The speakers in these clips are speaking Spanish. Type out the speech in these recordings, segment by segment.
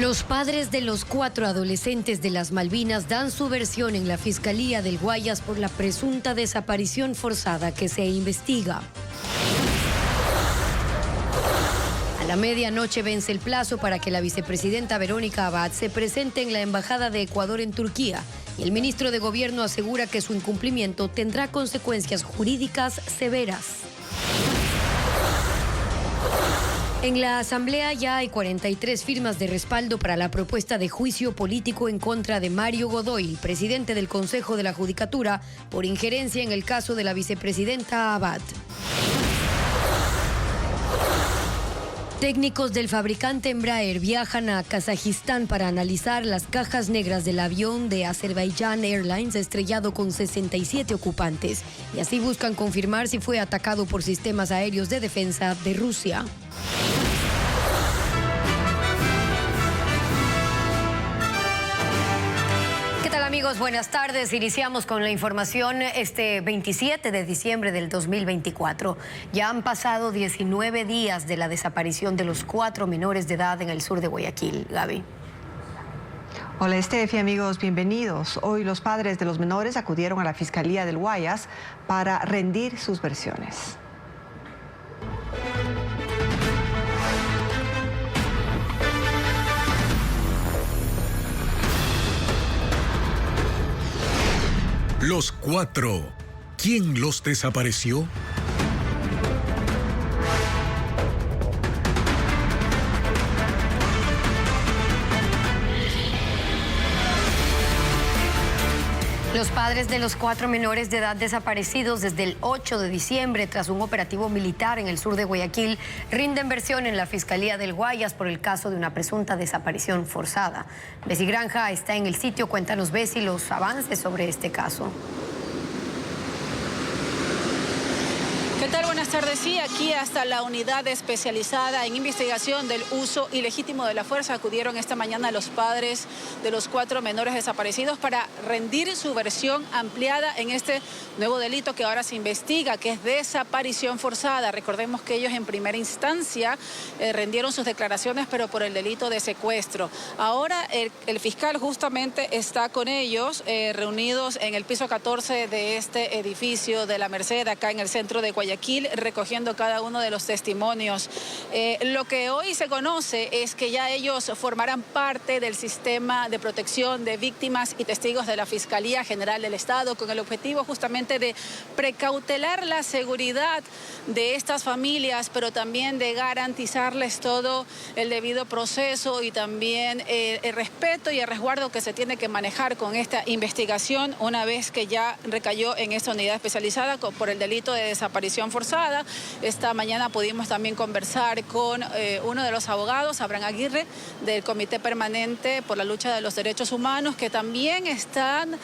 Los padres de los 4 adolescentes de las Malvinas dan su versión en la Fiscalía del Guayas por la presunta desaparición forzada que se investiga. A la medianoche vence el plazo para que la vicepresidenta Verónica Abad se presente en la Embajada de Ecuador en Turquía y el ministro de Gobierno asegura que su incumplimiento tendrá consecuencias jurídicas severas. En la Asamblea ya hay 43 firmas de respaldo para la propuesta de juicio político en contra de Mario Godoy, presidente del Consejo de la Judicatura, por injerencia en el caso de la vicepresidenta Abad. Técnicos del fabricante Embraer viajan a Kazajistán para analizar las cajas negras del avión de Azerbaijan Airlines estrellado con 67 ocupantes y así buscan confirmar si fue atacado por sistemas aéreos de defensa de Rusia. ¿Qué tal, amigos? Buenas tardes. Iniciamos con la información este 27 de diciembre del 2024. Ya han pasado 19 días de la desaparición de los 4 menores de edad en el sur de Guayaquil. Gaby. Hola, Estefi, amigos, bienvenidos. Hoy los padres de los menores acudieron a la Fiscalía del Guayas para rendir sus versiones. Los 4. ¿Quién los desapareció? Los padres de los 4 menores de edad desaparecidos desde el 8 de diciembre tras un operativo militar en el sur de Guayaquil rinden versión en la Fiscalía del Guayas por el caso de una presunta desaparición forzada. Bessie Granja está en el sitio. Cuéntanos, Bessie, los avances sobre este caso. ¿Qué tal? Buenas tardes. Sí, aquí hasta la unidad especializada en investigación del uso ilegítimo de la fuerza acudieron esta mañana los padres de los 4 menores desaparecidos para rendir su versión ampliada en este nuevo delito que ahora se investiga, que es desaparición forzada. Recordemos que ellos en primera instancia rendieron sus declaraciones, pero por el delito de secuestro. Ahora el fiscal justamente está con ellos reunidos en el piso 14 de este edificio de La Merced, acá en el centro de Guayaquil, recogiendo cada uno de los testimonios. Lo que hoy se conoce es que ya ellos formarán parte del sistema de protección de víctimas y testigos de la Fiscalía General del Estado, con el objetivo justamente de precautelar la seguridad de estas familias, pero también de garantizarles todo el debido proceso y también el respeto y el resguardo que se tiene que manejar con esta investigación una vez que ya recayó en esta unidad especializada por el delito de desaparición forzada. Esta mañana pudimos también conversar con uno de los abogados, Abraham Aguirre, del Comité Permanente por la Lucha de los Derechos Humanos, que también están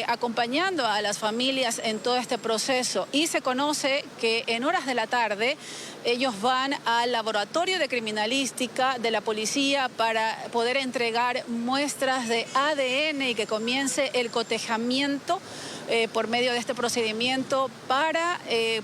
acompañando a las familias en todo este proceso. Y se conoce que en horas de la tarde ellos van al laboratorio de criminalística de la policía para poder entregar muestras de ADN y que comience el cotejamiento por medio de este procedimiento para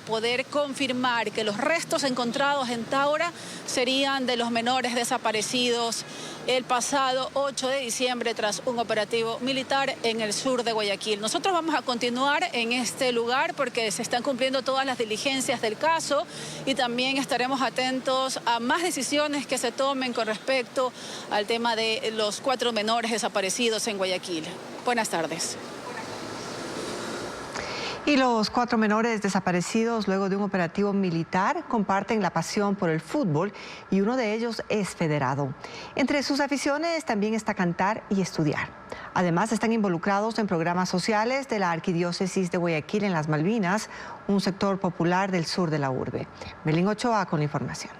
poder confirmar que los restos encontrados en Taura serían de los menores desaparecidos el pasado 8 de diciembre tras un operativo militar en el sur de Guayaquil. Nosotros vamos a continuar en este lugar porque se están cumpliendo todas las diligencias del caso y también estaremos atentos a más decisiones que se tomen con respecto al tema de los 4 menores desaparecidos en Guayaquil. Buenas tardes. Y los 4 menores desaparecidos luego de un operativo militar comparten la pasión por el fútbol y uno de ellos es federado. Entre sus aficiones también está cantar y estudiar. Además están involucrados en programas sociales de la Arquidiócesis de Guayaquil en las Malvinas, un sector popular del sur de la urbe. Belén Ochoa con la información.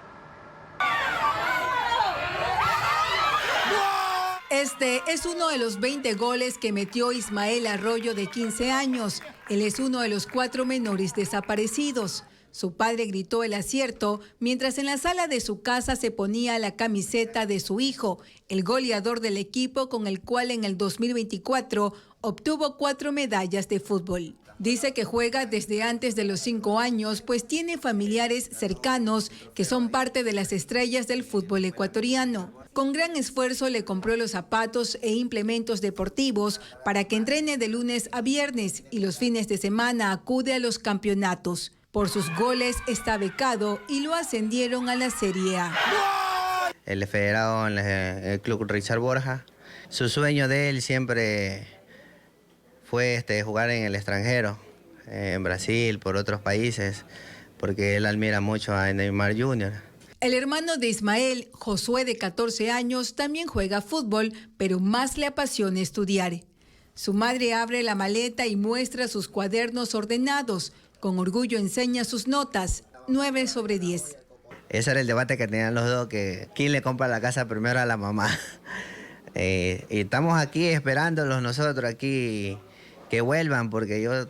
Este es uno de los 20 goles que metió Ismael Arroyo, de 15 años. Él es uno de los 4 menores desaparecidos. Su padre gritó el acierto mientras en la sala de su casa se ponía la camiseta de su hijo, el goleador del equipo con el cual en el 2024 obtuvo 4 medallas de fútbol. Dice que juega desde antes de los 5 años, pues tiene familiares cercanos que son parte de las estrellas del fútbol ecuatoriano. Con gran esfuerzo le compró los zapatos e implementos deportivos para que entrene de lunes a viernes y los fines de semana acude a los campeonatos. Por sus goles está becado y lo ascendieron a la Serie A. Él es federado en el Club Richard Borja. Su sueño de él siempre fue jugar en el extranjero, en Brasil, por otros países, porque él admira mucho a Neymar Jr. El hermano de Ismael, Josué, de 14 años, también juega fútbol, pero más le apasiona estudiar. Su madre abre la maleta y muestra sus cuadernos ordenados. Con orgullo enseña sus notas, 9 sobre 10. Ese era el debate que tenían los dos, que quién le compra la casa primero a la mamá. Y estamos aquí esperándolos nosotros, aquí que vuelvan, porque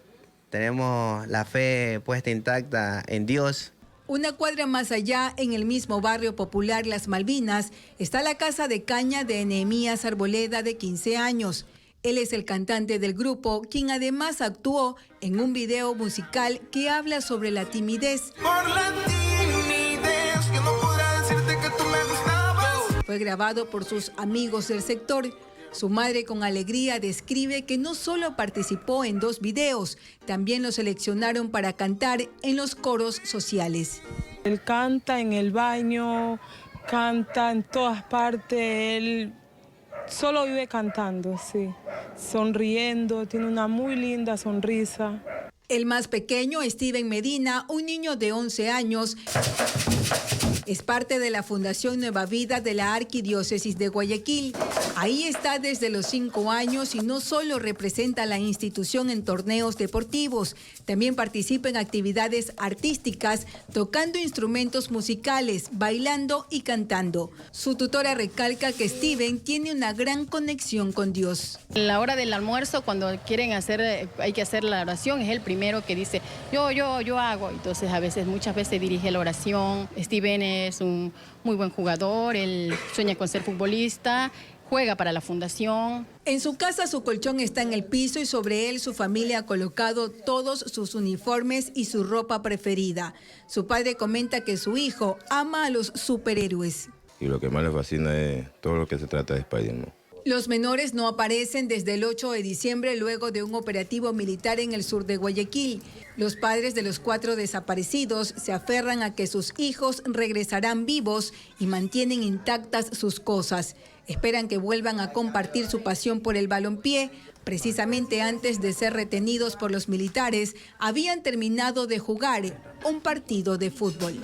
tenemos la fe puesta intacta en Dios. Una cuadra más allá, en el mismo barrio popular Las Malvinas, está la casa de caña de Nehemías Arboleda, de 15 años. Él es el cantante del grupo, quien además actuó en un video musical que habla sobre la timidez. Por la timidez, que no podrá decirte que tú me gustabas. Fue grabado por sus amigos del sector. Su madre con alegría describe que no solo participó en 2 videos, también lo seleccionaron para cantar en los coros sociales. Él canta en el baño, canta en todas partes, él solo vive cantando, sí, sonriendo, tiene una muy linda sonrisa. El más pequeño, Steven Medina, un niño de 11 años, es parte de la Fundación Nueva Vida de la Arquidiócesis de Guayaquil. Ahí está desde los 5 años y no solo representa a la institución en torneos deportivos, también participa en actividades artísticas, tocando instrumentos musicales, bailando y cantando. Su tutora recalca que Steven tiene una gran conexión con Dios. A la hora del almuerzo, cuando hay que hacer la oración, es el primero que dice, yo hago. Entonces, muchas veces dirige la oración. Steven es un muy buen jugador, él sueña con ser futbolista, juega para la fundación. En su casa su colchón está en el piso y sobre él su familia ha colocado todos sus uniformes y su ropa preferida. Su padre comenta que su hijo ama a los superhéroes. Y lo que más le fascina es todo lo que se trata de Spider-Man. Los menores no aparecen desde el 8 de diciembre luego de un operativo militar en el sur de Guayaquil. Los padres de los 4 desaparecidos se aferran a que sus hijos regresarán vivos y mantienen intactas sus cosas. Esperan que vuelvan a compartir su pasión por el balompié. Precisamente antes de ser retenidos por los militares, habían terminado de jugar un partido de fútbol.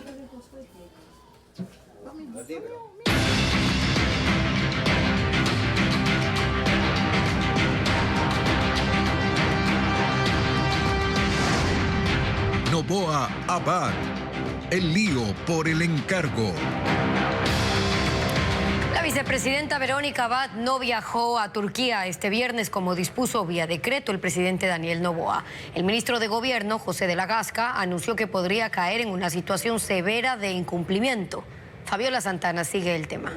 Noboa Abad, el lío por el encargo. La vicepresidenta Verónica Abad no viajó a Turquía este viernes como dispuso vía decreto el presidente Daniel Noboa. El ministro de Gobierno, José de la Gasca, anunció que podría caer en una situación severa de incumplimiento. Fabiola Santana sigue el tema.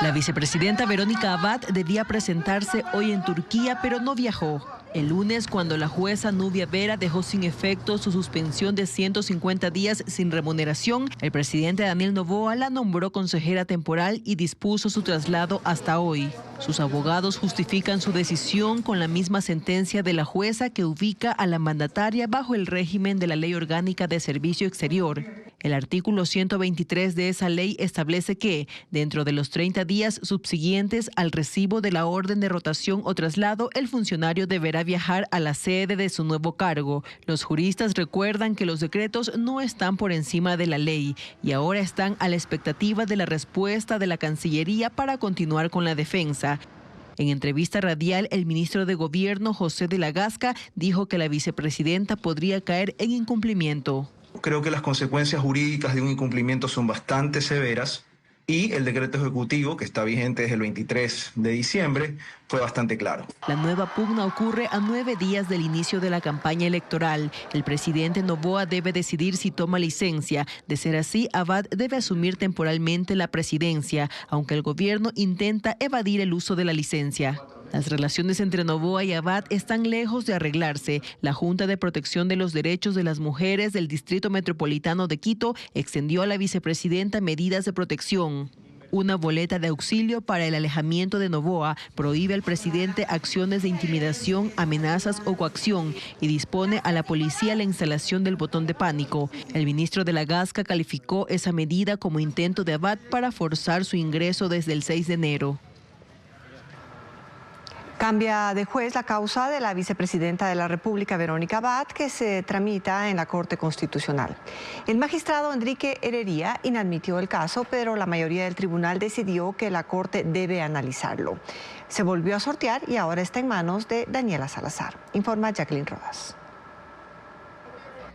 La vicepresidenta Verónica Abad debía presentarse hoy en Turquía, pero no viajó. El lunes, cuando la jueza Nubia Vera dejó sin efecto su suspensión de 150 días sin remuneración, el presidente Daniel Noboa la nombró consejera temporal y dispuso su traslado hasta hoy. Sus abogados justifican su decisión con la misma sentencia de la jueza que ubica a la mandataria bajo el régimen de la Ley Orgánica de Servicio Exterior. El artículo 123 de esa ley establece que, dentro de los 30 días subsiguientes al recibo de la orden de rotación o traslado, el funcionario deberá viajar a la sede de su nuevo cargo. Los juristas recuerdan que los decretos no están por encima de la ley y ahora están a la expectativa de la respuesta de la Cancillería para continuar con la defensa. En entrevista radial, el ministro de Gobierno, José de la Gasca, dijo que la vicepresidenta podría caer en incumplimiento. Creo que las consecuencias jurídicas de un incumplimiento son bastante severas y el decreto ejecutivo, que está vigente desde el 23 de diciembre, fue bastante claro. La nueva pugna ocurre a 9 días del inicio de la campaña electoral. El presidente Noboa debe decidir si toma licencia. De ser así, Abad debe asumir temporalmente la presidencia, aunque el gobierno intenta evadir el uso de la licencia. Las relaciones entre Noboa y Abad están lejos de arreglarse. La Junta de Protección de los Derechos de las Mujeres del Distrito Metropolitano de Quito extendió a la vicepresidenta medidas de protección. Una boleta de auxilio para el alejamiento de Noboa prohíbe al presidente acciones de intimidación, amenazas o coacción y dispone a la policía la instalación del botón de pánico. El ministro de la Gasca calificó esa medida como intento de Abad para forzar su ingreso desde el 6 de enero. Cambia de juez la causa de la vicepresidenta de la República, Verónica Abad, que se tramita en la Corte Constitucional. El magistrado Enrique Herrería inadmitió el caso, pero la mayoría del tribunal decidió que la Corte debe analizarlo. Se volvió a sortear y ahora está en manos de Daniela Salazar. Informa Jacqueline Rodas.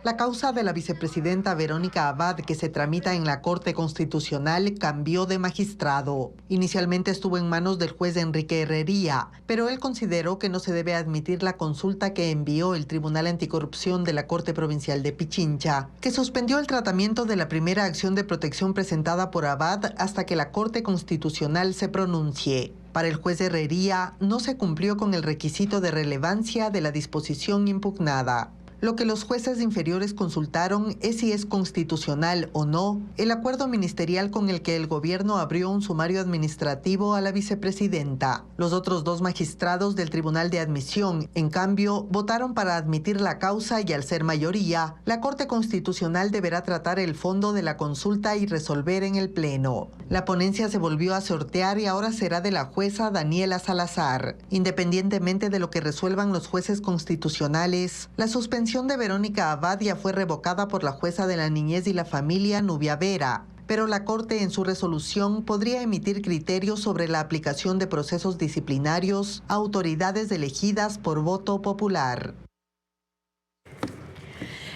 La causa de la vicepresidenta Verónica Abad, que se tramita en la Corte Constitucional, cambió de magistrado. Inicialmente estuvo en manos del juez Enrique Herrería, pero él consideró que no se debe admitir la consulta que envió el Tribunal Anticorrupción de la Corte Provincial de Pichincha, que suspendió el tratamiento de la primera acción de protección presentada por Abad hasta que la Corte Constitucional se pronuncie. Para el juez Herrería, no se cumplió con el requisito de relevancia de la disposición impugnada. Lo que los jueces inferiores consultaron es si es constitucional o no el acuerdo ministerial con el que el gobierno abrió un sumario administrativo a la vicepresidenta. Los otros dos magistrados del Tribunal de Admisión, en cambio, votaron para admitir la causa y al ser mayoría, la Corte Constitucional deberá tratar el fondo de la consulta y resolver en el Pleno. La ponencia se volvió a sortear y ahora será de la jueza Daniela Salazar. Independientemente de lo que resuelvan los jueces constitucionales, la suspensión de Verónica Abad ya fue revocada por la jueza de la Niñez y la Familia, Nubia Vera, pero la Corte en su resolución podría emitir criterios sobre la aplicación de procesos disciplinarios a autoridades elegidas por voto popular.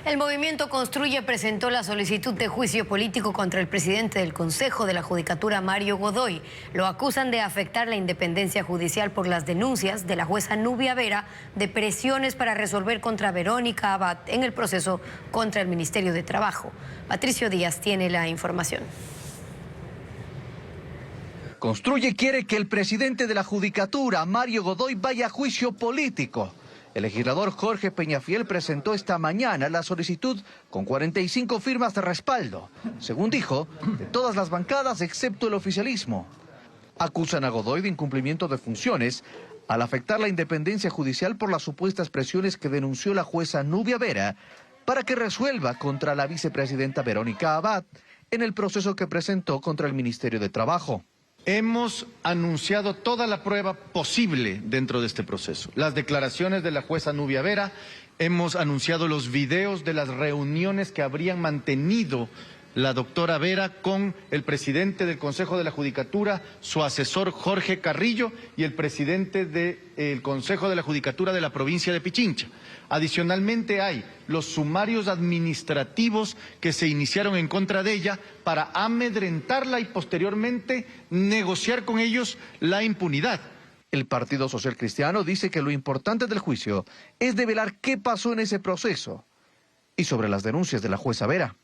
El movimiento Construye presentó la solicitud de juicio político contra el presidente del Consejo de la Judicatura, Mario Godoy. Lo acusan de afectar la independencia judicial por las denuncias de la jueza Nubia Vera de presiones para resolver contra Verónica Abad en el proceso contra el Ministerio de Trabajo. Patricio Díaz tiene la información. Construye quiere que el presidente de la Judicatura, Mario Godoy, vaya a juicio político. El legislador Jorge Peñafiel presentó esta mañana la solicitud con 45 firmas de respaldo, según dijo, de todas las bancadas excepto el oficialismo. Acusan a Godoy de incumplimiento de funciones al afectar la independencia judicial por las supuestas presiones que denunció la jueza Nubia Vera para que resuelva contra la vicepresidenta Verónica Abad en el proceso que presentó contra el Ministerio de Trabajo. Hemos anunciado toda la prueba posible dentro de este proceso. Las declaraciones de la jueza Nubia Vera, hemos anunciado los videos de las reuniones que habrían mantenido la doctora Vera con el presidente del Consejo de la Judicatura, su asesor Jorge Carrillo y el presidente del Consejo de la Judicatura de la provincia de Pichincha. Adicionalmente hay los sumarios administrativos que se iniciaron en contra de ella para amedrentarla y posteriormente negociar con ellos la impunidad. El Partido Social Cristiano dice que lo importante del juicio es develar qué pasó en ese proceso y sobre las denuncias de la jueza Vera.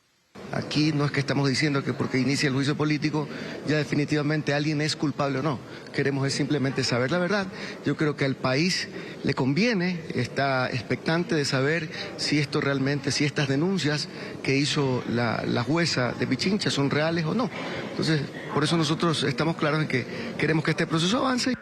Aquí no es que estamos diciendo que porque inicia el juicio político ya definitivamente alguien es culpable o no. Queremos es simplemente saber la verdad. Yo creo que al país le conviene, está expectante de saber si esto realmente, si estas denuncias que hizo la jueza de Pichincha son reales o no. Entonces, por eso nosotros estamos claros en que queremos que este proceso avance.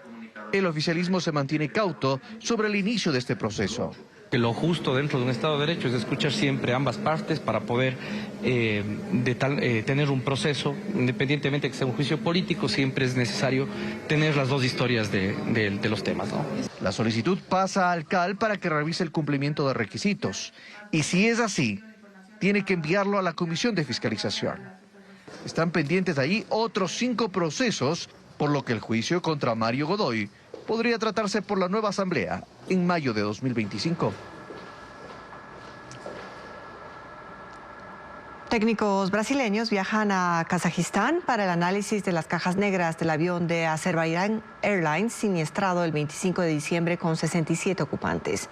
El oficialismo se mantiene cauto sobre el inicio de este proceso. Que lo justo dentro de un Estado de Derecho es escuchar siempre ambas partes para poder tener un proceso, independientemente de que sea un juicio político, siempre es necesario tener las dos historias de los temas, ¿no? La solicitud pasa al CAL para que revise el cumplimiento de requisitos y si es así, tiene que enviarlo a la Comisión de Fiscalización. Están pendientes de ahí otros 5 procesos, por lo que el juicio contra Mario Godoy podría tratarse por la nueva Asamblea en mayo de 2025. Técnicos brasileños viajan a Kazajistán para el análisis de las cajas negras del avión de Azerbaiyán Airlines siniestrado el 25 de diciembre con 67 ocupantes.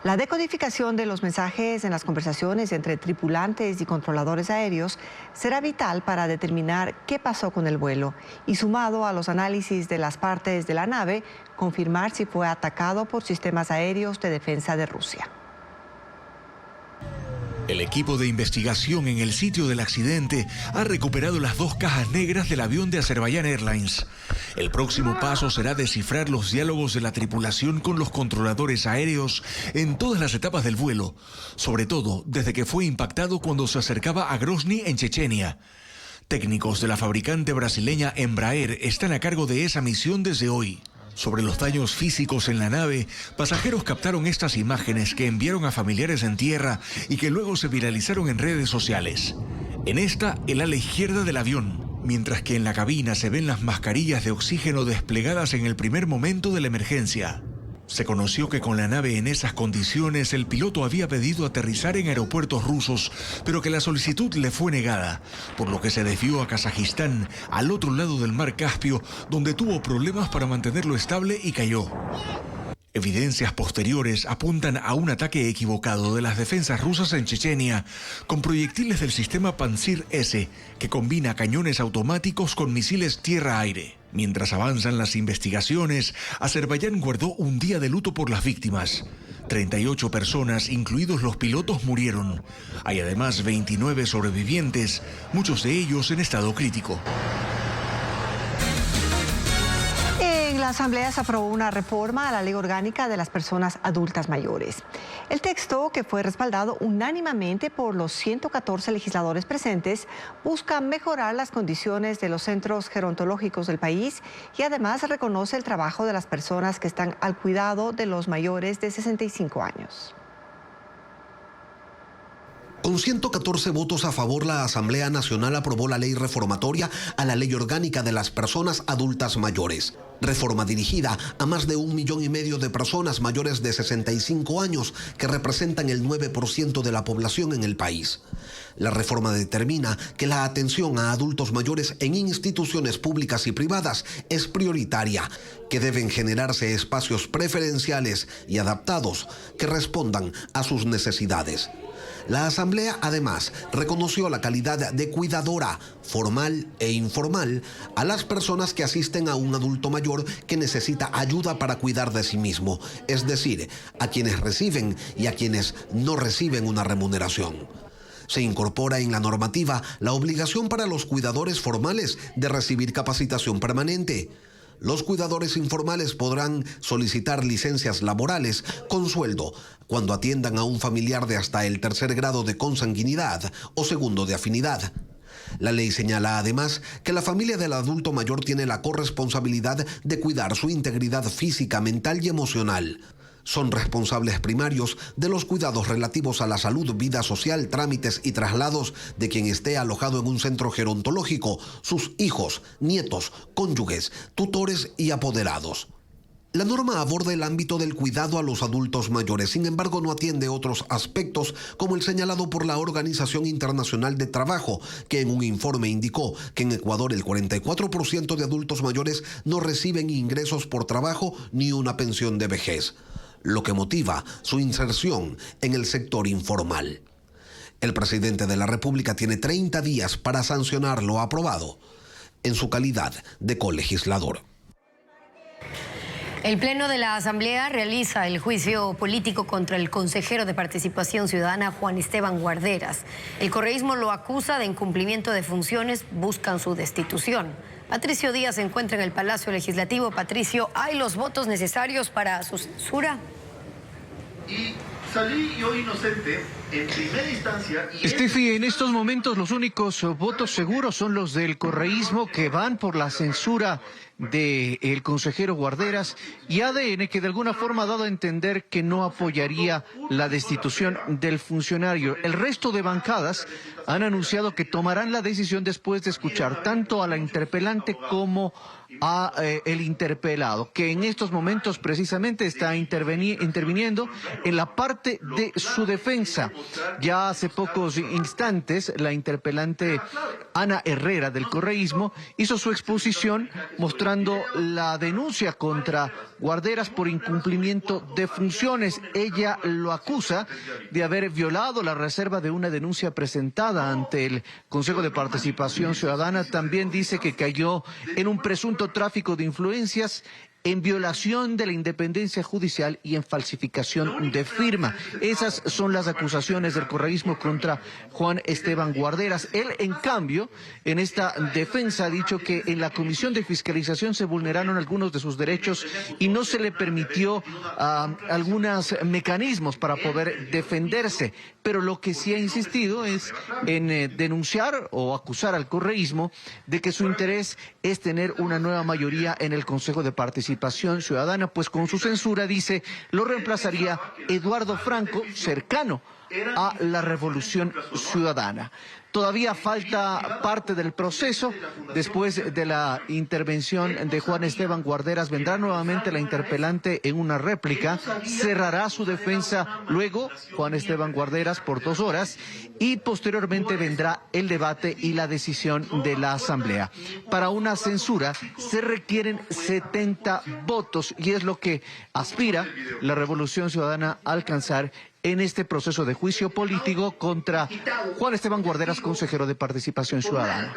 La decodificación de los mensajes en las conversaciones entre tripulantes y controladores aéreos será vital para determinar qué pasó con el vuelo y, sumado a los análisis de las partes de la nave, confirmar si fue atacado por sistemas aéreos de defensa de Rusia. El equipo de investigación en el sitio del accidente ha recuperado las 2 cajas negras del avión de Azerbaiyán Airlines. El próximo paso será descifrar los diálogos de la tripulación con los controladores aéreos en todas las etapas del vuelo, sobre todo desde que fue impactado cuando se acercaba a Grozny, en Chechenia. Técnicos de la fabricante brasileña Embraer están a cargo de esa misión desde hoy. Sobre los daños físicos en la nave, pasajeros captaron estas imágenes que enviaron a familiares en tierra y que luego se viralizaron en redes sociales. En esta, el ala izquierda del avión, mientras que en la cabina se ven las mascarillas de oxígeno desplegadas en el primer momento de la emergencia. Se conoció que con la nave en esas condiciones el piloto había pedido aterrizar en aeropuertos rusos, pero que la solicitud le fue negada, por lo que se desvió a Kazajistán, al otro lado del mar Caspio, donde tuvo problemas para mantenerlo estable y cayó. Evidencias posteriores apuntan a un ataque equivocado de las defensas rusas en Chechenia, con proyectiles del sistema Pantsir-S, que combina cañones automáticos con misiles tierra-aire. Mientras avanzan las investigaciones, Azerbaiyán guardó un día de luto por las víctimas. 38 personas, incluidos los pilotos, murieron. Hay además 29 sobrevivientes, muchos de ellos en estado crítico. La Asamblea se aprobó una reforma a la Ley Orgánica de las Personas Adultas Mayores. El texto, que fue respaldado unánimemente por los 114 legisladores presentes, busca mejorar las condiciones de los centros gerontológicos del país y además reconoce el trabajo de las personas que están al cuidado de los mayores de 65 años. Con 114 votos a favor, la Asamblea Nacional aprobó la ley reformatoria a la Ley Orgánica de las Personas Adultas Mayores. Reforma dirigida a más de 1,5 millones de personas mayores de 65 años que representan el 9% de la población en el país. La reforma determina que la atención a adultos mayores en instituciones públicas y privadas es prioritaria, que deben generarse espacios preferenciales y adaptados que respondan a sus necesidades. La Asamblea, además, reconoció la calidad de cuidadora, formal e informal, a las personas que asisten a un adulto mayor que necesita ayuda para cuidar de sí mismo, es decir, a quienes reciben y a quienes no reciben una remuneración. Se incorpora en la normativa la obligación para los cuidadores formales de recibir capacitación permanente. Los cuidadores informales podrán solicitar licencias laborales con sueldo cuando atiendan a un familiar de hasta el 3er grado de consanguinidad o 2º de afinidad. La ley señala además que la familia del adulto mayor tiene la corresponsabilidad de cuidar su integridad física, mental y emocional. Son responsables primarios de los cuidados relativos a la salud, vida social, trámites y traslados de quien esté alojado en un centro gerontológico, sus hijos, nietos, cónyuges, tutores y apoderados. La norma aborda el ámbito del cuidado a los adultos mayores, sin embargo no atiende otros aspectos como el señalado por la Organización Internacional de Trabajo, que en un informe indicó que en Ecuador el 44% de adultos mayores no reciben ingresos por trabajo ni una pensión de vejez, lo que motiva su inserción en el sector informal. El presidente de la República tiene 30 días para sancionar lo aprobado en su calidad de colegislador. El Pleno de la Asamblea realiza el juicio político contra el consejero de Participación Ciudadana Juan Esteban Guarderas. El correísmo lo acusa de incumplimiento de funciones, buscan su destitución. Patricio Díaz se encuentra en el Palacio Legislativo. Patricio, ¿hay los votos necesarios para su censura? Y salí yo inocente en primera instancia. Estefi, en estos momentos los únicos votos seguros son los del correísmo que van por la censura del consejero Guarderas y ADN, que de alguna forma ha dado a entender que no apoyaría la destitución del funcionario. El resto de bancadas han anunciado que tomarán la decisión después de escuchar tanto a la interpelante como a el interpelado, que en estos momentos precisamente está interviniendo en la parte de su defensa. Ya hace pocos instantes, la interpelante Ana Herrera del correísmo hizo su exposición mostrando la denuncia contra Guarderas por incumplimiento de funciones. Ella lo acusa de haber violado la reserva de una denuncia presentada ante el Consejo de Participación Ciudadana. También dice que cayó en un presunto tráfico de influencias, en violación de la independencia judicial y en falsificación de firma. Esas son las acusaciones del correísmo contra Juan Esteban Guarderas. Él, en cambio, en esta defensa ha dicho que en la Comisión de Fiscalización se vulneraron algunos de sus derechos y no se le permitió algunos mecanismos para poder defenderse. Pero lo que sí ha insistido es en denunciar o acusar al correísmo de que su interés es tener una nueva mayoría en el Consejo de Participación Ciudadana, pues con su censura, dice, lo reemplazaría Eduardo Franco, cercano a la Revolución Ciudadana. Todavía falta parte del proceso. Después de la intervención de Juan Esteban Guarderas, vendrá nuevamente la interpelante en una réplica, cerrará su defensa luego Juan Esteban Guarderas por 2 horas y posteriormente vendrá el debate y la decisión de la Asamblea. Para una censura se requieren 70 votos y es lo que aspira la Revolución Ciudadana a alcanzar en este proceso de juicio político contra Juan Esteban Guarderas, consejero de Participación Ciudadana.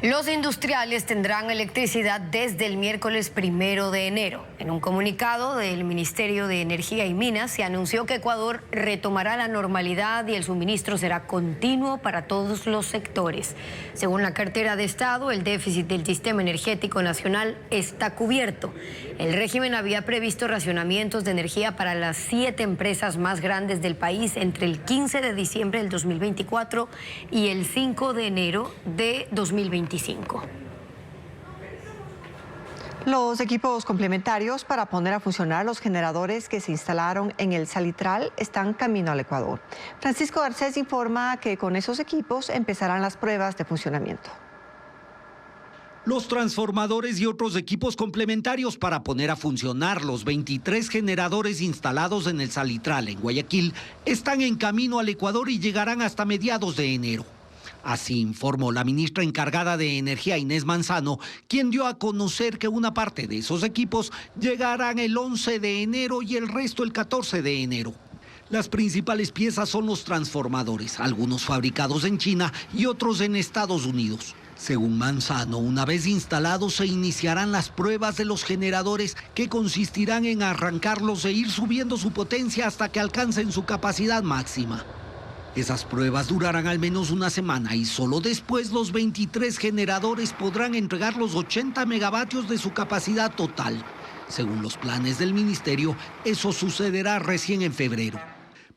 Los industriales tendrán electricidad desde el miércoles 1 de enero. En un comunicado del Ministerio de Energía y Minas se anunció que Ecuador retomará la normalidad y el suministro será continuo para todos los sectores. Según la cartera de Estado, el déficit del sistema energético nacional está cubierto. El régimen había previsto racionamientos de energía para las 7 empresas más grandes del país entre el 15 de diciembre del 2024 y el 5 de enero de 2025. Los equipos complementarios para poner a funcionar los generadores que se instalaron en el Salitral están camino al Ecuador. Francisco Garcés informa que con esos equipos empezarán las pruebas de funcionamiento. Los transformadores y otros equipos complementarios para poner a funcionar los 23 generadores instalados en el Salitral, en Guayaquil, están en camino al Ecuador y llegarán hasta mediados de enero. Así informó la ministra encargada de Energía, Inés Manzano, quien dio a conocer que una parte de esos equipos llegarán el 11 de enero y el resto el 14 de enero. Las principales piezas son los transformadores, algunos fabricados en China y otros en Estados Unidos. Según Manzano, una vez instalados se iniciarán las pruebas de los generadores que consistirán en arrancarlos e ir subiendo su potencia hasta que alcancen su capacidad máxima. Esas pruebas durarán al menos una semana y solo después los 23 generadores podrán entregar los 80 megavatios de su capacidad total. Según los planes del ministerio, eso sucederá recién en febrero.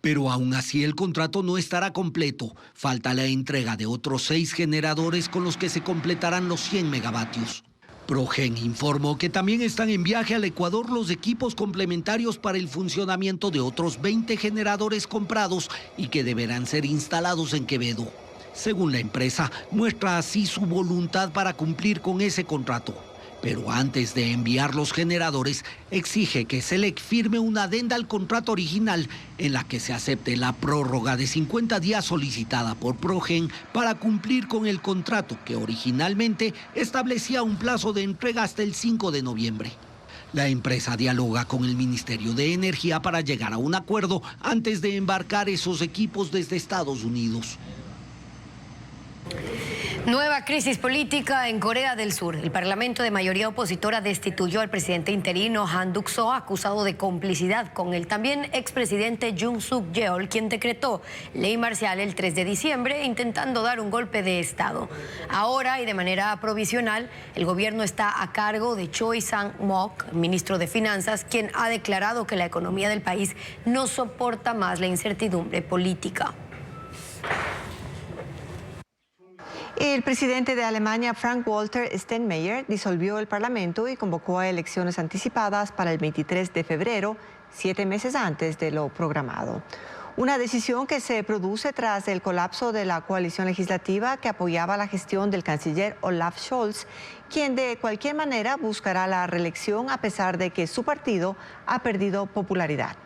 Pero aún así el contrato no estará completo. Falta la entrega de otros 6 generadores con los que se completarán los 100 megavatios. Progen informó que también están en viaje al Ecuador los equipos complementarios para el funcionamiento de otros 20 generadores comprados y que deberán ser instalados en Quevedo. Según la empresa, muestra así su voluntad para cumplir con ese contrato. Pero antes de enviar los generadores, exige que SELEC firme una adenda al contrato original en la que se acepte la prórroga de 50 días solicitada por Progen para cumplir con el contrato que originalmente establecía un plazo de entrega hasta el 5 de noviembre. La empresa dialoga con el Ministerio de Energía para llegar a un acuerdo antes de embarcar esos equipos desde Estados Unidos. Nueva crisis política en Corea del Sur. El parlamento de mayoría opositora destituyó al presidente interino Han Duck-soo, acusado de complicidad con el también expresidente Yoon Suk-yeol, quien decretó ley marcial el 3 de diciembre intentando dar un golpe de Estado. Ahora y de manera provisional, el gobierno está a cargo de Choi Sang-mok, ministro de Finanzas, quien ha declarado que la economía del país no soporta más la incertidumbre política. El presidente de Alemania, Frank-Walter Steinmeier, disolvió el Parlamento y convocó a elecciones anticipadas para el 23 de febrero, 7 meses antes de lo programado. Una decisión que se produce tras el colapso de la coalición legislativa que apoyaba la gestión del canciller Olaf Scholz, quien de cualquier manera buscará la reelección a pesar de que su partido ha perdido popularidad.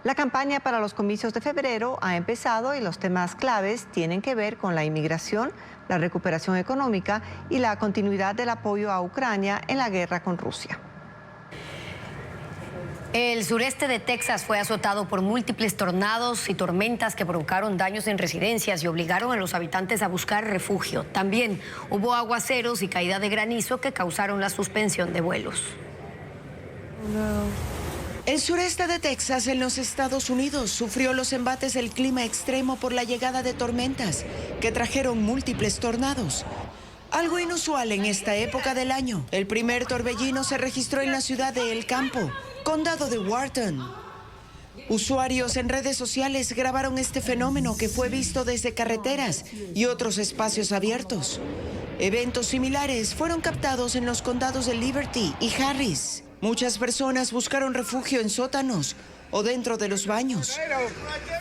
La campaña para los comicios de febrero ha empezado y los temas claves tienen que ver con la inmigración, la recuperación económica y la continuidad del apoyo a Ucrania en la guerra con Rusia. El sureste de Texas fue azotado por múltiples tornados y tormentas que provocaron daños en residencias y obligaron a los habitantes a buscar refugio. También hubo aguaceros y caída de granizo que causaron la suspensión de vuelos. El sureste de Texas, en los Estados Unidos, sufrió los embates del clima extremo por la llegada de tormentas que trajeron múltiples tornados. Algo inusual en esta época del año. El primer torbellino se registró en la ciudad de El Campo, condado de Wharton. Usuarios en redes sociales grabaron este fenómeno que fue visto desde carreteras y otros espacios abiertos. Eventos similares fueron captados en los condados de Liberty y Harris. Muchas personas buscaron refugio en sótanos o dentro de los baños.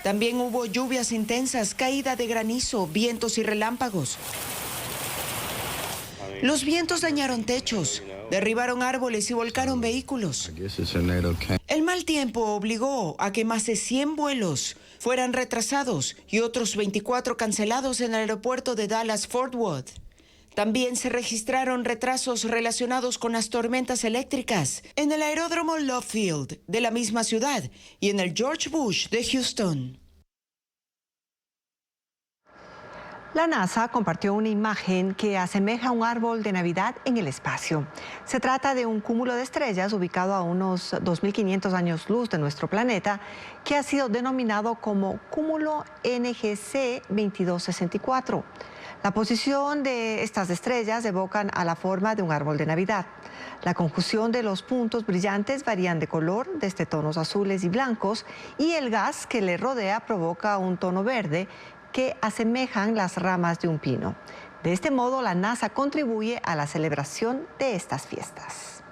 También hubo lluvias intensas, caída de granizo, vientos y relámpagos. Los vientos dañaron techos, derribaron árboles y volcaron vehículos. El mal tiempo obligó a que más de 100 vuelos fueran retrasados y otros 24 cancelados en el aeropuerto de Dallas-Fort Worth. También se registraron retrasos relacionados con las tormentas eléctricas en el aeródromo Love Field de la misma ciudad y en el George Bush de Houston. La NASA compartió una imagen que asemeja a un árbol de Navidad en el espacio. Se trata de un cúmulo de estrellas ubicado a unos 2.500 años luz de nuestro planeta, que ha sido denominado como cúmulo NGC 2264. La posición de estas estrellas evocan a la forma de un árbol de Navidad. La conjunción de los puntos brillantes varían de color, desde tonos azules y blancos, y el gas que le rodea provoca un tono verde que asemejan las ramas de un pino. De este modo, la NASA contribuye a la celebración de estas fiestas.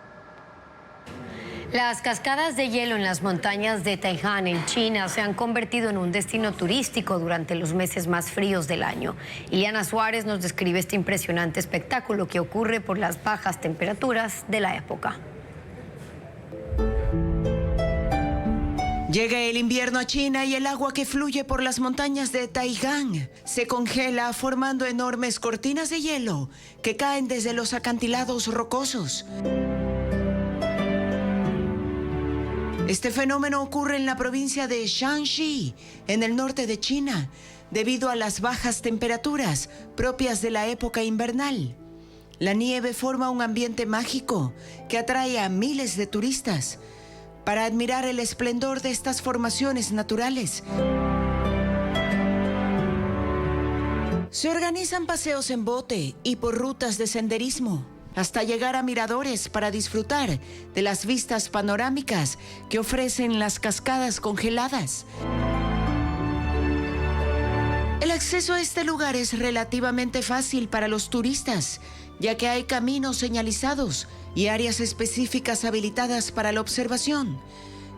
Las cascadas de hielo en las montañas de Taihan, en China, se han convertido en un destino turístico durante los meses más fríos del año. Ileana Suárez nos describe este impresionante espectáculo que ocurre por las bajas temperaturas de la época. Llega el invierno a China y el agua que fluye por las montañas de Taihan se congela formando enormes cortinas de hielo que caen desde los acantilados rocosos. Este fenómeno ocurre en la provincia de Shanxi, en el norte de China, debido a las bajas temperaturas propias de la época invernal. La nieve forma un ambiente mágico que atrae a miles de turistas para admirar el esplendor de estas formaciones naturales. Se organizan paseos en bote y por rutas de senderismo, hasta llegar a miradores para disfrutar de las vistas panorámicas que ofrecen las cascadas congeladas. El acceso a este lugar es relativamente fácil para los turistas, ya que hay caminos señalizados y áreas específicas habilitadas para la observación.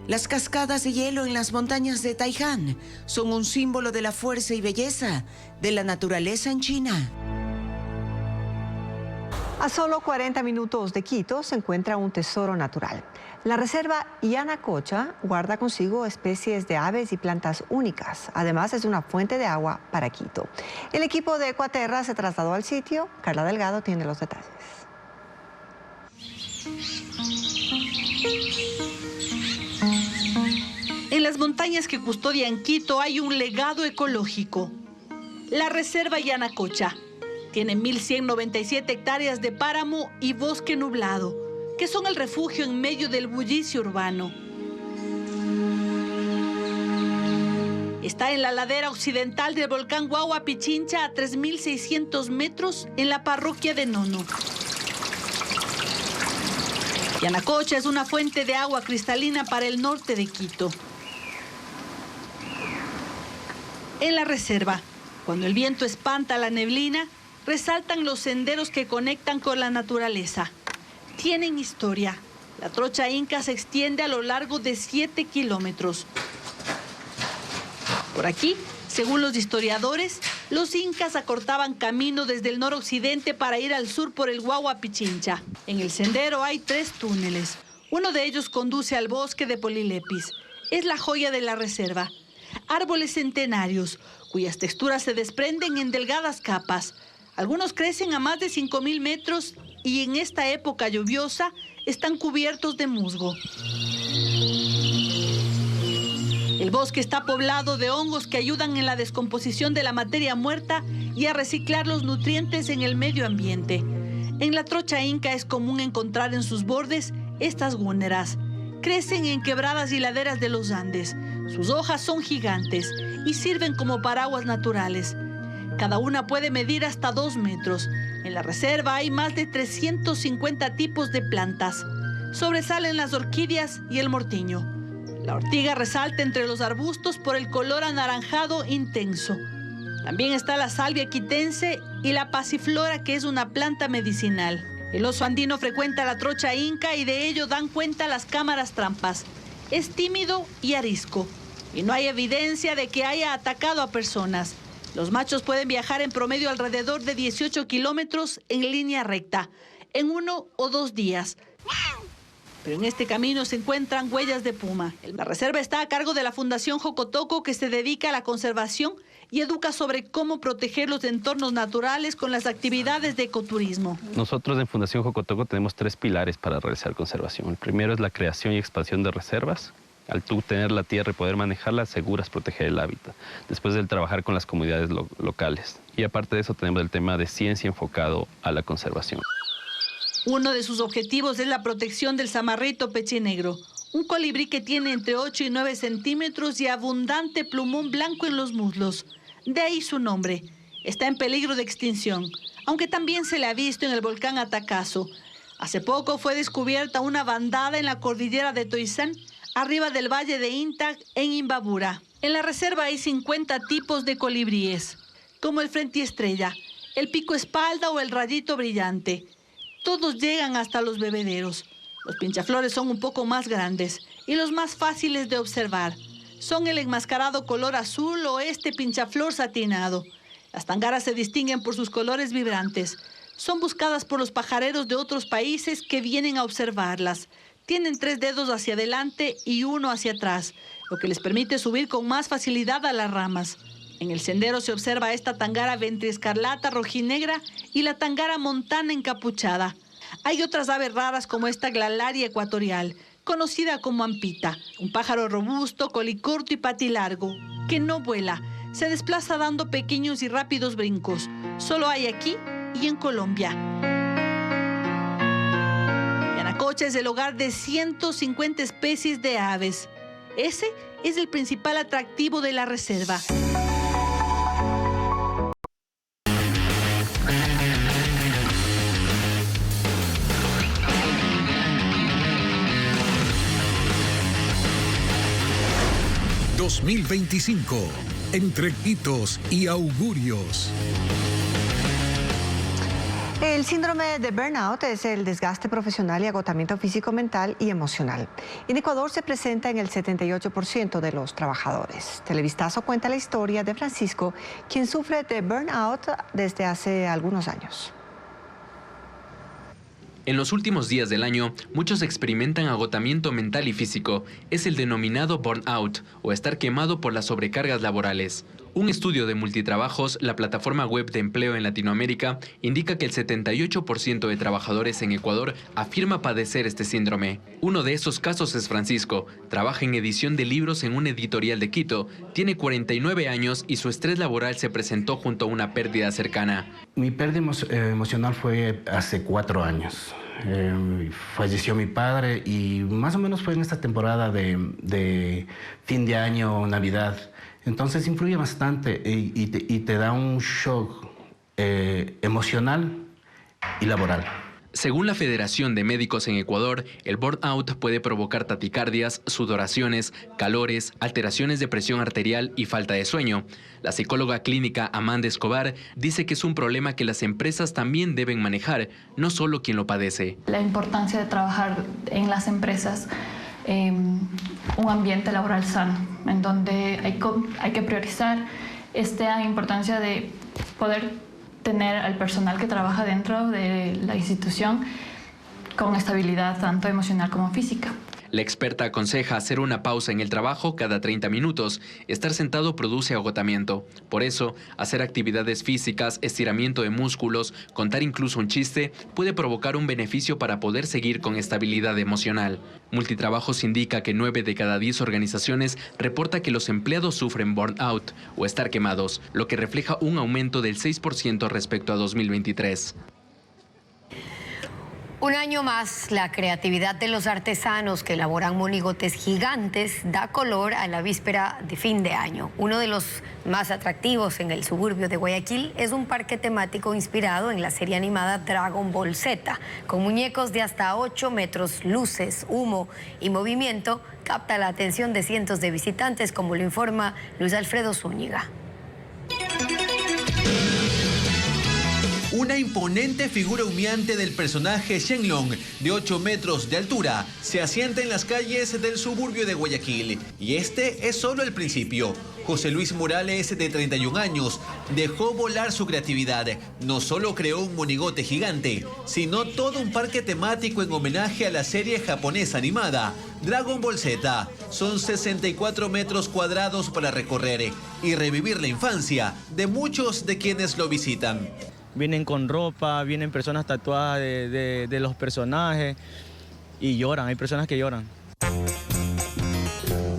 Las cascadas de hielo en las montañas de Taihan son un símbolo de la fuerza y belleza de la naturaleza en China. A solo 40 minutos de Quito se encuentra un tesoro natural. La reserva Yanacocha guarda consigo especies de aves y plantas únicas. Además, es una fuente de agua para Quito. El equipo de Ecuaterra se trasladó al sitio. Carla Delgado tiene los detalles. En las montañas que custodian Quito hay un legado ecológico. La reserva Yanacocha tiene 1.197 hectáreas de páramo y bosque nublado, que son el refugio en medio del bullicio urbano. Está en la ladera occidental del volcán Huagua Pichincha, a 3.600 metros, en la parroquia de Nono. Yanacocha es una fuente de agua cristalina para el norte de Quito. En la reserva, cuando el viento espanta la neblina, resaltan los senderos que conectan con la naturaleza. Tienen historia. La trocha inca se extiende a lo largo de 7 kilómetros. Por aquí, según los historiadores, los incas acortaban camino desde el noroccidente para ir al sur por el Guagua Pichincha. En el sendero hay 3 túneles. Uno de ellos conduce al bosque de Polilepis. Es la joya de la reserva. Árboles centenarios, cuyas texturas se desprenden en delgadas capas. Algunos crecen a más de 5.000 metros y en esta época lluviosa están cubiertos de musgo. El bosque está poblado de hongos que ayudan en la descomposición de la materia muerta y a reciclar los nutrientes en el medio ambiente. En la trocha inca es común encontrar en sus bordes estas gúneras. Crecen en quebradas y laderas de los Andes. Sus hojas son gigantes y sirven como paraguas naturales. Cada una puede medir hasta 2 metros. En la reserva hay más de 350 tipos de plantas. Sobresalen las orquídeas y el mortiño. La ortiga resalta entre los arbustos por el color anaranjado intenso. También está la salvia quitense y la pasiflora, que es una planta medicinal. El oso andino frecuenta la trocha inca y de ello dan cuenta las cámaras trampas. Es tímido y arisco y no hay evidencia de que haya atacado a personas. Los machos pueden viajar en promedio alrededor de 18 kilómetros en línea recta, en 1 o 2 días. Pero en este camino se encuentran huellas de puma. La reserva está a cargo de la Fundación Jocotoco, que se dedica a la conservación y educa sobre cómo proteger los entornos naturales con las actividades de ecoturismo. Nosotros en Fundación Jocotoco tenemos 3 pilares para realizar conservación. El primero es la creación y expansión de reservas. Al tú tener la tierra y poder manejarla, aseguras proteger el hábitat. Después del trabajar con las comunidades locales. Y aparte de eso tenemos el tema de ciencia enfocado a la conservación. Uno de sus objetivos es la protección del zamarrito pechinegro, un colibrí que tiene entre 8 y 9 centímetros y abundante plumón blanco en los muslos. De ahí su nombre. Está en peligro de extinción, aunque también se le ha visto en el volcán Atacazo. Hace poco fue descubierta una bandada en la cordillera de Toisán, arriba del valle de Intag, en Imbabura. En la reserva hay 50 tipos de colibríes, como el frentiestrella, el pico espalda o el rayito brillante. Todos llegan hasta los bebederos. Los pinchaflores son un poco más grandes y los más fáciles de observar. Son el enmascarado color azul o este pinchaflor satinado. Las tangaras se distinguen por sus colores vibrantes. Son buscadas por los pajareros de otros países que vienen a observarlas. Tienen 3 dedos hacia adelante y 1 hacia atrás, lo que les permite subir con más facilidad a las ramas. En el sendero se observa esta tangara ventriescarlata rojinegra y la tangara montana encapuchada. Hay otras aves raras como esta glalaria ecuatorial, conocida como ampita, un pájaro robusto, colicorto y patilargo, que no vuela, se desplaza dando pequeños y rápidos brincos. Solo hay aquí y en Colombia. Yanacocha es el hogar de 150 especies de aves. Ese es el principal atractivo de la reserva. ...2025... entre hitos y augurios. El síndrome de burnout es el desgaste profesional y agotamiento físico, mental y emocional. En Ecuador se presenta en el 78% de los trabajadores. Televistazo cuenta la historia de Francisco, quien sufre de burnout desde hace algunos años. En los últimos días del año, muchos experimentan agotamiento mental y físico. Es el denominado burnout, o estar quemado por las sobrecargas laborales. Un estudio de Multitrabajos, la plataforma web de empleo en Latinoamérica, indica que el 78% de trabajadores en Ecuador afirma padecer este síndrome. Uno de esos casos es Francisco. Trabaja en edición de libros en una editorial de Quito. Tiene 49 años y su estrés laboral se presentó junto a una pérdida cercana. Mi pérdida emocional fue hace 4 años. Falleció mi padre y más o menos fue en esta temporada de fin de año, Navidad. Entonces influye bastante y te da un shock emocional y laboral. Según la Federación de Médicos en Ecuador, el burnout puede provocar taquicardias, sudoraciones, calores, alteraciones de presión arterial y falta de sueño. La psicóloga clínica Amanda Escobar dice que es un problema que las empresas también deben manejar, no solo quien lo padece. La importancia de trabajar en las empresas, un ambiente laboral sano, en donde hay que priorizar esta importancia de poder tener al personal que trabaja dentro de la institución con estabilidad tanto emocional como física. La experta aconseja hacer una pausa en el trabajo cada 30 minutos. Estar sentado produce agotamiento. Por eso, hacer actividades físicas, estiramiento de músculos, contar incluso un chiste, puede provocar un beneficio para poder seguir con estabilidad emocional. Multitrabajos indica que 9 de cada 10 organizaciones reporta que los empleados sufren burnout o estar quemados, lo que refleja un aumento del 6% respecto a 2023. Un año más, la creatividad de los artesanos que elaboran monigotes gigantes da color a la víspera de fin de año. Uno de los más atractivos en el suburbio de Guayaquil es un parque temático inspirado en la serie animada Dragon Ball Z. Con muñecos de hasta 8 metros, luces, humo y movimiento, capta la atención de cientos de visitantes, como lo informa Luis Alfredo Zúñiga. Una imponente figura humeante del personaje Shenlong, de 8 metros de altura, se asienta en las calles del suburbio de Guayaquil. Y este es solo el principio. José Luis Morales, de 31 años, dejó volar su creatividad. No solo creó un monigote gigante, sino todo un parque temático en homenaje a la serie japonesa animada Dragon Ball Z. Son 64 metros cuadrados para recorrer y revivir la infancia de muchos de quienes lo visitan. Vienen con ropa, vienen personas tatuadas de los personajes y lloran, hay personas que lloran.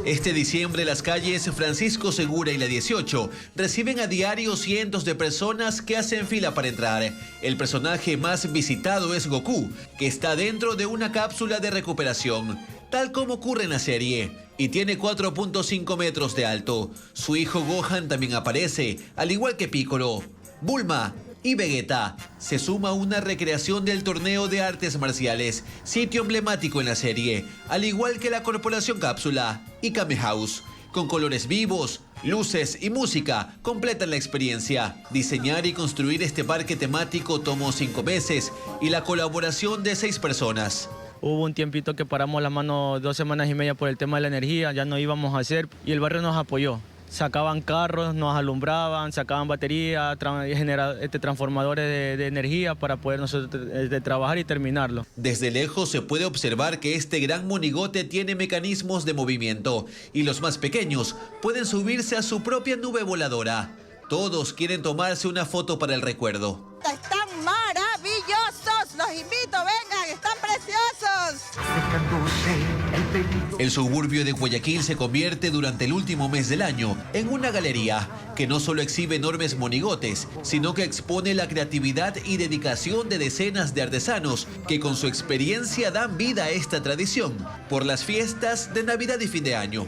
Este diciembre las calles Francisco Segura y la 18 reciben a diario cientos de personas que hacen fila para entrar. El personaje más visitado es Goku, que está dentro de una cápsula de recuperación, tal como ocurre en la serie, y tiene 4.5 metros de alto. Su hijo Gohan también aparece, al igual que Piccolo, Bulma y Vegeta. Se suma una recreación del torneo de artes marciales, sitio emblemático en la serie, al igual que la Corporación Cápsula y Kame House. Con colores vivos, luces y música, completan la experiencia. Diseñar y construir este parque temático tomó 5 meses y la colaboración de 6 personas. Hubo un tiempito que paramos la mano 2 semanas y media por el tema de la energía, ya no íbamos a hacer y el barrio nos apoyó. Sacaban carros, nos alumbraban, sacaban baterías, transformadores de energía para poder nosotros trabajar y terminarlo. Desde lejos se puede observar que este gran monigote tiene mecanismos de movimiento y los más pequeños pueden subirse a su propia nube voladora. Todos quieren tomarse una foto para el recuerdo. Están maravillosos, los invito, vengan, están preciosos. El suburbio de Guayaquil se convierte durante el último mes del año en una galería que no solo exhibe enormes monigotes, sino que expone la creatividad y dedicación de decenas de artesanos que con su experiencia dan vida a esta tradición por las fiestas de Navidad y fin de año.